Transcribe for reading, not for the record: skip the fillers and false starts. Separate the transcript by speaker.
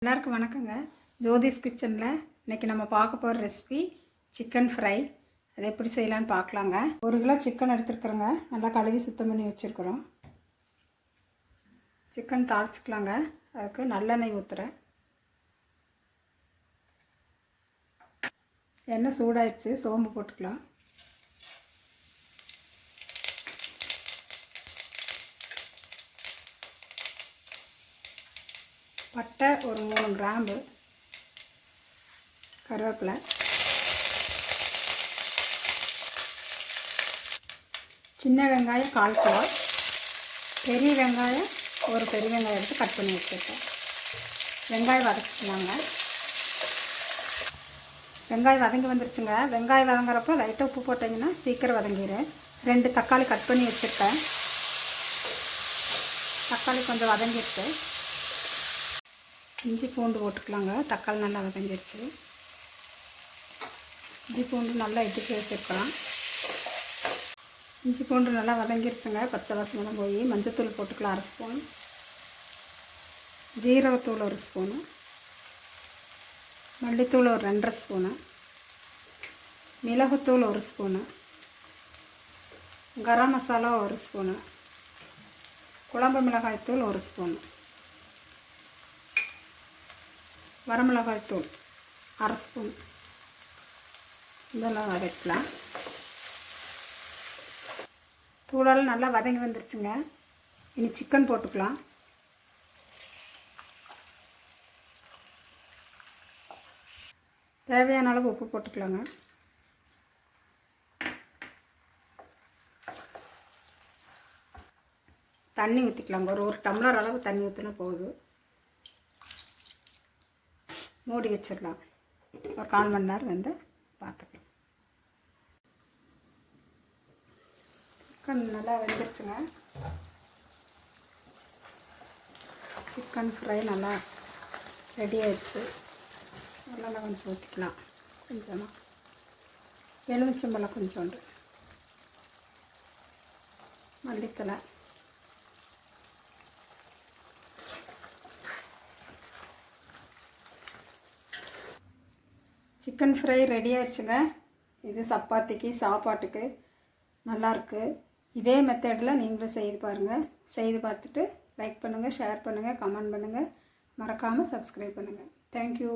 Speaker 1: எல்லாருக்கும் வணக்கங்க. ஜோதிஸ் கிச்சனில் இன்றைக்கி நம்ம பார்க்க போகிற ரெசிபி சிக்கன் ஃப்ரை. அதை எப்படி செய்யலான்னு பார்க்கலாங்க. 1 கிலோ சிக்கன் எடுத்துருக்குறோங்க. நல்லா கழுவி சுத்தம் பண்ணி வச்சுருக்குறோம். சிக்கன் தாளிச்சிக்கலாங்க. அதுக்கு நல்லெண்ணெய் ஊற்றுறேன். எண்ணெய் சூடாயிடுச்சு, சோம்பு போட்டுக்கலாம். பட்டை ஒரு 3 கிராம்பு, கருவேப்பிலை, சின்ன வெங்காயம் 1/4 கிலோ, பெரிய வெங்காயம் ஒரு பெரிய வெங்காயம் எடுத்து கட் பண்ணி வச்சுருக்கேன். வெங்காயம் வதக்கிக்கலாங்க. வெங்காயம் வதங்கி வந்துருச்சுங்க. வெங்காயம் வதங்குறப்போ லைட்டாக உப்பு போட்டிங்கன்னா சீக்கிரம் வதங்கிடும். 2 தக்காளி கட் பண்ணி வச்சுருக்கேன். தக்காளி கொஞ்சம் வதங்கிடுச்சு. இஞ்சி பூண்டு போட்டுக்கலாங்க. தக்காளி நல்லா வதங்கிடுச்சு. இஞ்சி பூண்டு நல்லா இடித்து வச்சுருக்கலாம். இஞ்சி பூண்டு நல்லா வதங்கிடுச்சுங்க. பச்சை வாசனை போய் மஞ்சத்தூள் போட்டுக்கலாம் 1/2 ஸ்பூன், ஜீரகத்தூள் 1 ஸ்பூனு, மல்லித்தூள் ஒரு 2.5 ஸ்பூனு, மிளகுத்தூள் 1 ஸ்பூனு, கரம் மசாலா 1 ஸ்பூனு, குழம்பு மிளகாய்த்தூள் 1 ஸ்பூனு, வரமிளகாய் தூள் 1/2 ஸ்பூன். இதெல்லாம் வதக்கலாம். தூளெல்லாம் நல்லா வதங்கி வந்துருச்சுங்க. இனி சிக்கன் போட்டுக்கலாம். தேவையான அளவு உப்பு போட்டுக்கலாங்க. தண்ணி ஊற்றிக்கலாங்க. ஒரு டம்ளர் அளவு தண்ணி ஊற்றினா போதும். மூடி வச்சிடலாம். ஒரு 1/4 மணி நேரம் வந்து பார்த்துக்கலாம். சிக்கன் நல்லா வெந்துருச்சுங்க. சிக்கன் ஃப்ரை நல்லா ரெடி ஆயிடுச்சு. நல்லா கொஞ்சம் ஊற்றிக்கலாம். கொஞ்சமாக எலுமிச்சம்பழம் கொஞ்சோண்டு, மல்லித்தலை, சிக்கன் ஃப்ரை ரெடி ஆயிடுச்சுங்க. இது சப்பாத்திக்கு சாப்பாட்டுக்கு நல்லாயிருக்கு. இதே மெத்தடில் நீங்களும் செய்து பாருங்கள். செய்து பார்த்துட்டு லைக் பண்ணுங்கள், ஷேர் பண்ணுங்கள், கமெண்ட் பண்ணுங்கள். மறக்காமல் சப்ஸ்கிரைப் பண்ணுங்கள். தேங்க்யூ.